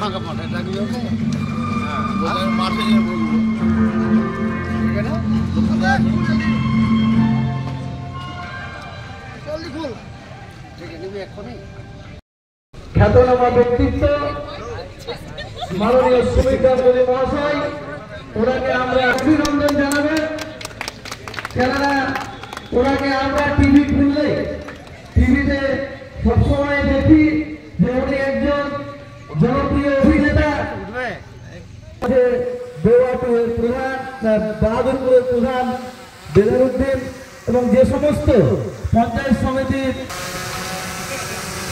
ফাঁকা মাঠে দাঁড়িয়ে মাঠে বলবো খ্যাতনামা ব্যক্তিত্ব মাননীয় সুমিত গাঙ্গুলী মহাশয়, ওনাকে আমরা অভিনন্দন জানাবেন। কেননা ওনাকে আমরা টিভি খুললে টিভিতে সবসময় দেখি যে উনি একজন জনপ্রিয় অভিনেতা, দেওয়াটুয়ের প্রধান, বাহাদুরপুরের প্রধান বেলারুদ্দিন এবং যে সমস্ত পঞ্চায়েত সমিতির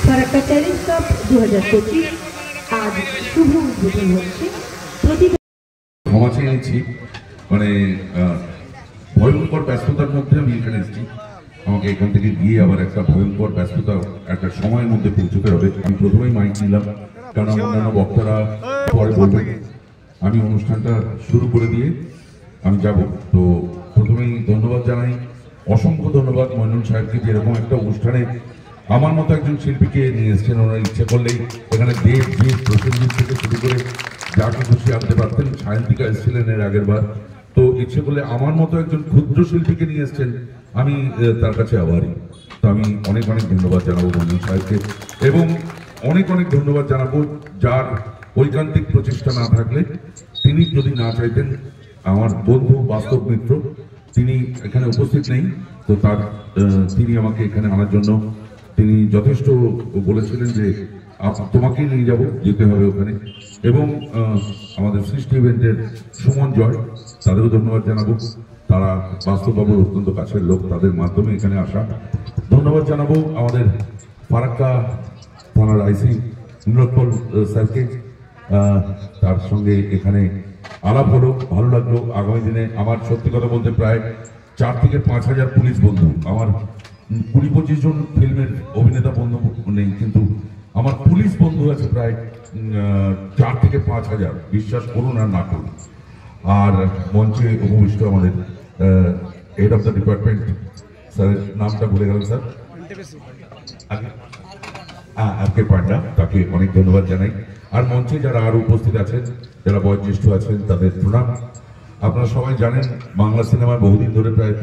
ফারাক্কা চ্যালেঞ্জ কাপ 2025 আজ শুভ উদ্বোধন হচ্ছে। ক্ষমা চেয়ে নিচ্ছি, মানে ভয়ঙ্কর ব্যস্ততার মধ্যে আমি এখানে এসেছি। আমাকে এখান থেকে গিয়ে আবার একটা ভয়ঙ্কর ব্যস্ততা একটা সময়ের মধ্যে পৌঁছতে হবে। আমি প্রথমেই মাইক নিলাম, কারণ অন্যান্য বক্তারা পরে বলবেন। আমি অনুষ্ঠানটা শুরু করে দিয়ে আমি যাব। তো প্রথমেই ধন্যবাদ জানাই, অসংখ্য ধন্যবাদ মইনুল সাহেবকে, যে এরকম একটা অনুষ্ঠানে আমার মতো একজন শিল্পীকে নিয়ে এসছেন। ওনার ইচ্ছে করলেই এখানে দেব জিৎ প্রসেনজিৎ থেকে শুরু করে যাকে খুশি আনতে পারতেন। সায়ন্তিকা এসেছিলেন এর আগের বার। তো ইচ্ছে করলে আমার মতো একজন ক্ষুদ্র শিল্পীকে নিয়ে এসছেন, আমি তার কাছে আভারী। তো আমি অনেক অনেক ধন্যবাদ জানাবো মইনুল সাহেবকে, এবং অনেক অনেক ধন্যবাদ জানাবো যার ঐকান্তিক প্রচেষ্টা না থাকলে, তিনি যদি না চাইতেন, আমার বন্ধু বাস্তব মিত্র, তিনি এখানে উপস্থিত নেই, তো তিনি আমাকে এখানে আনার জন্য তিনি যথেষ্ট বলেছিলেন যে তোমাকেই নিয়ে যাব, যেতে হবে ওখানে। এবং আমাদের সৃষ্টি ইভেন্টের সুমন জয়, তাদেরও ধন্যবাদ জানাবো। তারা বাস্তববাবুর অত্যন্ত কাছের লোক, তাদের মাধ্যমে এখানে আসা। ধন্যবাদ জানাবো আমাদের ফারাক্কা থানার আইসি নীলোৎপল স্যারকে, তার সঙ্গে এখানে আলাপ হলো, ভালো লাগলো। আগামী দিনে আমার সত্যি কথা বলতে প্রায় 4 থেকে 5 হাজার পুলিশ বন্ধু, আমার 20-25 জন ফিল্মের অভিনেতা বন্ধু নেই, কিন্তু আমার পুলিশ বন্ধু আছে প্রায় 4 থেকে 5 হাজার, বিশ্বাস করুন আর না করুন। আর মঞ্চে উপবিষ্ট আমাদের হেড অফ দ্য ডিপার্টমেন্ট, স্যারের নামটা ভুলে গেলেন স্যার, আরকে পান্ডা, তাকে অনেক ধন্যবাদ জানাই। আর মঞ্চে যারা আরো উপস্থিত আছেন, যারা বয়োজ্যেষ্ঠ আছেন, তাদের প্রণাম। আপনারা সবাই জানেন বাংলা সিনেমায় বহুদিন ধরে প্রায়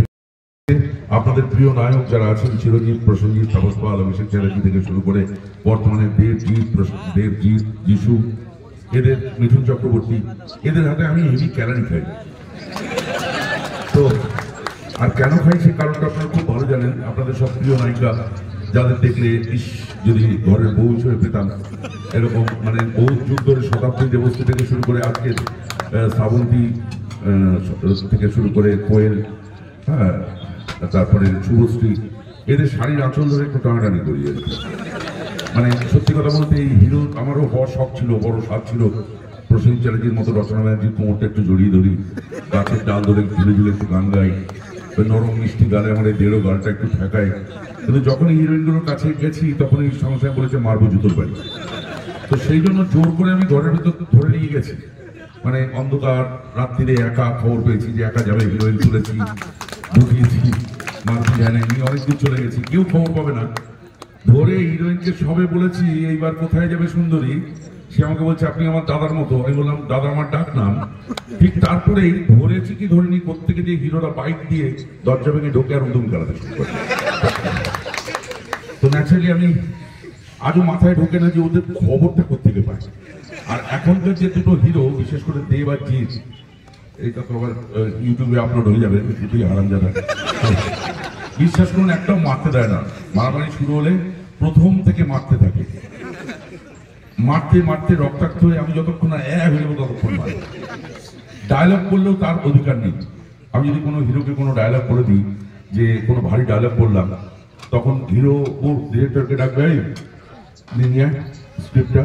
আপনাদের প্রিয় নায়ক যারা আছেন, চিরঞ্জিত, প্রসেনজিৎ, তাপস পাল, অভিষেক চ্যাটার্জি থেকে শুরু করে বর্তমানে দেবজিৎ, যিশু, এদের মিঠুন চক্রবর্তী, এদের হাতে আমি হেভি ক্যালারি খাই। তো আর কেন খাই সে কারণটা আপনারা খুব ভালো জানেন। আপনাদের সব প্রিয় নায়িকা যাদের দেখলে ইস যদি ঘরের বউ হিসেবে পেতাম, এরকম মানে বহু যুগ ধরে শতাব্দী দেবশ্রী থেকে শুরু করে আজকে শ্রাবন্তী থেকে শুরু করে কোয়েল, হ্যাঁ, তারপরে শুভশ্রী, এদের শাড়ির আঁচল ধরে একটু টানাটানি করি। মানে সত্যি কথা বলতে এই হিরো আমারও হওয়ার শখ ছিল, বড় স্বাদ ছিল। প্রসেনজিৎ চ্যাটার্জির মতো, রচনা ব্যানার্জির কোমরটা একটু জড়িয়ে ধরি, গাছের ডাল ধরে ঝুলে ঝুলে একটু গান গাই, নরম মিষ্টি গালে আমার এই দেড়ো গালটা একটু ঠেকায়। কিন্তু যখন হিরোইনগুলোর কাছে গেছি তখন এই সংস্থায় বলেছে মারবো জুতোর বাড়ি। তো সেই জন্য জোর করে আমি ঘরের ভিতর ধরে নিয়ে গেছি। মানে অন্ধকার রাত্রিরে একা খবর পেয়েছি যে একা যাবে, হিরোইন তুলেছি, ঢুকিয়েছি, মারতে যায় না, নিয়ে অনেক দূর চলে গেছি, কেউ খবর পাবে না। ধরে হিরোইনকে সবে বলেছি এইবার কোথায় যাবে সুন্দরী, সে আমাকে বলছে আপনি আমার দাদার মতো। আমি বললাম দাদা আমার ডাক নাম। ঠিক তারপরেই ধরেছি কি ধরেনি, প্রত্যেকে যে হিরোরা বাইক দিয়ে দরজা ভেঙে ঢোকে আর উদুম খেলাতে শুরু করে। তো ন্যাচারালি আমি আজও মাথায় ঢোকে না যে ওদের খবরটা কোত্থেকে পায়। আর এখনকার যে দুটো হিরো, বিশেষ করে দেব আর জিৎ, এইটা তো আবার ইউটিউবে আপলোড হয়ে যাবে, দুটোই হারামজাদা। বিশ্বাস করুন একটাও মারতে দেয় না, মারামারি শুরু হলে প্রথম থেকে মারতে থাকে, মারতে মারতে রক্তাক্ত হয়ে আমি যতক্ষণ না হয়ে যাবো ততক্ষণ মারে। ডায়লগ বললেও তার অধিকার নেই। আমি যদি কোনো হিরোকে কোনো ডায়লগ করে দিই, যে কোনো ভারী ডায়লগ বললাম, তখন হিরো ও ডিরেক্টরকে ডাকবে, নিয়ে স্ক্রিপ্টটা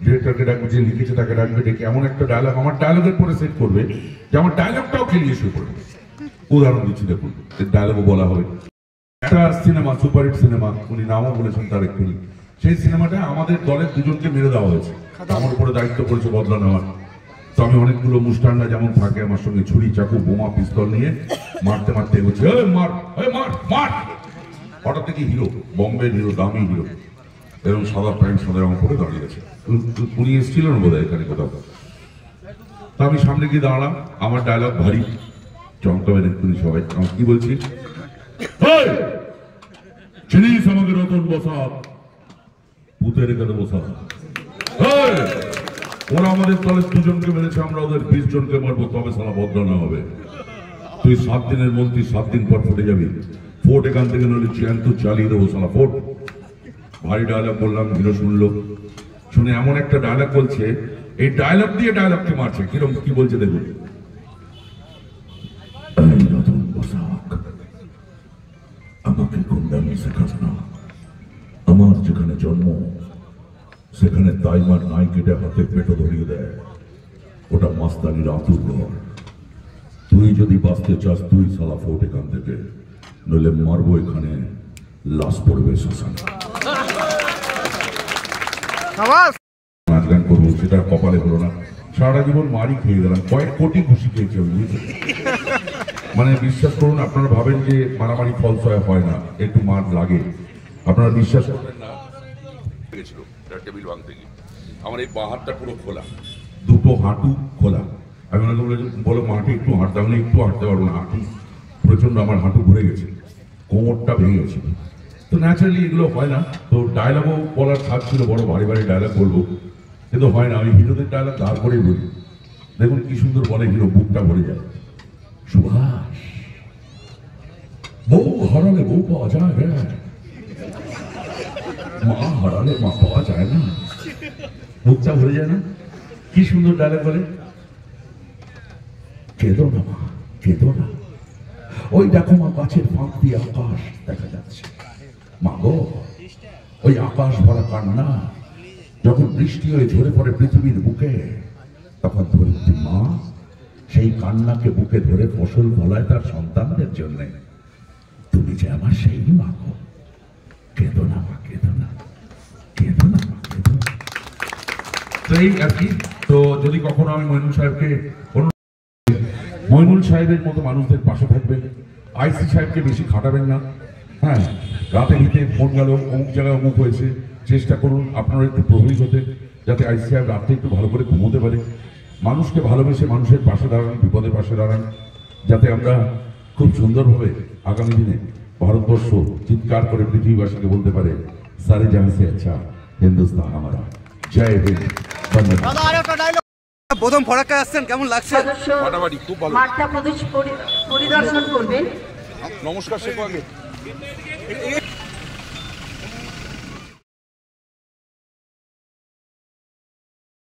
ডিরেক্টরকে ডাকবে, যে লিখেছে তাকে ডাকবে, ডেকে এমন একটা ডায়লগ আমার ডায়লগের পরে সেট করবে যে আমার ডায়লগটাও খেলিয়ে শুরু করবে। উদাহরণ দিচ্ছি, দেখুন ডায়লগও বলা হবে। একটা সিনেমা, সুপারহিট সিনেমা, উনি নামও বলেছেন তার এক্ষুনি, সেই সিনেমাটা আমাদের দলের দুজনকে মেরে দেওয়া হয়েছে, আমার উপরে দায়িত্ব পড়েছে বদলা নেওয়ার। তো আমি অনেকগুলো মুষ্টান্না যেমন থাকে আমার সঙ্গে, ছুরি, চাকু, বোমা, পিস্তল নিয়ে মারতে মারতে এগোচ্ছে, মার মার মার। হঠাৎ থেকে হিরো, বম্বের হিরো, দামি হিরো, এবং সাদা প্যান্ট সাদা রঙ করে দাঁড়িয়ে আছে। উনি এসেছিলেন বোধ হয় এখানে কোথাও। তা আমি সামনে গিয়ে দাঁড়ালাম, আমার ডায়লগ ভারী, চমকাবেন এক্ষুনি সবাই। আমি কি বলছি, চিনিস আমাকে রতন বসাক, ভূতের এখানে বসাক। ওরা আমাদের দলের 2 জনকে মেরেছে, আমরা ওদের 20 জনকে মারবো, তবে সালা বদলা হবে। তুই 7 দিনের মন্ত্রী, 7 দিন পর ফুটে যাবি। ফোর্ট এখান থেকে নইলে জ্যান্ত চালিয়ে দেবো সালা ফোর্ট। ভারী ডায়লগ বললাম, হিরো শুনলো। শুনে এমন একটা ডায়লগ বলছে, এই ডায়লগ দিয়ে ডায়লগকে মারছে। কিরকম কি বলছে দেখুন। রতন বসাক, আমাকে গুন্ডামি শেখাস না। আমার যেখানে জন্ম সেখানে তাইমার নাই কেটে হাতে পেটো ধরিয়ে দেয়, ওটা মাস্তানির আতুর ঘর। তুই যদি বাঁচতে চাস তুই সালা ফোর্ট এখান থেকে, নইলে মারবো এখানে, লাশ পড়বে শ্মশানে। নাচ গান করবো, সেটা কপালে হলো না। সারা জীবন মারি খেয়ে গেলাম, কয়েক কোটি খুশি খেয়েছি আমি। মানে বিশ্বাস করুন, আপনারা ভাবেন যে মারামারি ফলসয়া হয় না, একটু মার লাগে। আপনারা বিশ্বাস করবেন না, টেবিল ভাঙতে গিয়ে আমার এই বাঁ হাতটা পুরো খোলা, 2 হাঁটু খোলা। আমি ওনাকে বলো মাঠে একটু হাঁটতে, আমি একটু হাঁটতে পারবো না, হাঁটু প্রচন্ড, আমার হাঁটু ঘুরে গেছে, কোমরটা ভেঙে গেছে। তো ন্যাচারালি এগুলো হয় না। তো ডায়লগও বলার ছাদ ছিল, বড় ভারী ভারী ডায়লগ বলবো, কিন্তু হয় না। আমি হিরোদের ডায়লগ দাঁড় করেই বলি। দেখুন কি সুন্দর বলে হিরো, বুকটা ভরে যায়। সুভাষ, বউ হারালে বউ পাওয়া যায়, মা হারালে মা পাওয়া যায় না, বুকটা ভরে যায় না। কি সুন্দর ডায়লগ বলে, কেঁদো না মা, কেঁদো না, ওই দেখো মা গাছের ফাঁক দিয়ে আকাশ দেখা যাচ্ছে। মা গো, ওই আকাশ ভরা কান্না যখন বৃষ্টি হয়ে ঝরে পড়ে পৃথিবীর বুকে, তখন ধরিত্রী মা সেই কান্নাকে বুকে ধরে ফসল ফলায় তার সন্তানদের জন্য। তুমি যে আমার সেই মা গো, কেঁদো না মা, কেঁদো না, কেঁদো না মা, কেঁদো না। তো এই আর কি। তো যদি কখনো আমি মইনুল সাহেবকে, মইনুল সাহেবের মতো মানুষদের পাশে থাকবেন, আইসি সাহেবকে বেশি খাটাবেন না। হ্যাঁ, রাতে ভিতে ফোন গেল, অমুক জায়গায় অমুক হয়েছে, চেষ্টা করুন আপনারা একটু প্রভাবিত হতে, যাতে আইসি সাহেব রাতে একটু ভালো করে ঘুমোতে পারে। মানুষকে ভালোবেসে মানুষের পাশে দাঁড়ান, বিপদের পাশে দাঁড়ান, যাতে আমরা খুব সুন্দরভাবে আগামী দিনে ভারতবর্ষ চিৎকার করে পৃথিবীবাসীকে বলতে পারে, সারে জাহাঁ সে আচ্ছা হিন্দুস্তান আমারা। জয় হিন্দ, বন্দে মাতরম। প্রথম ফরাক্কায় আসছেন, কেমন লাগছে? খুব ভালো। মাঠটা পরিদর্শন করবেন। নমস্কার শেখো আগে।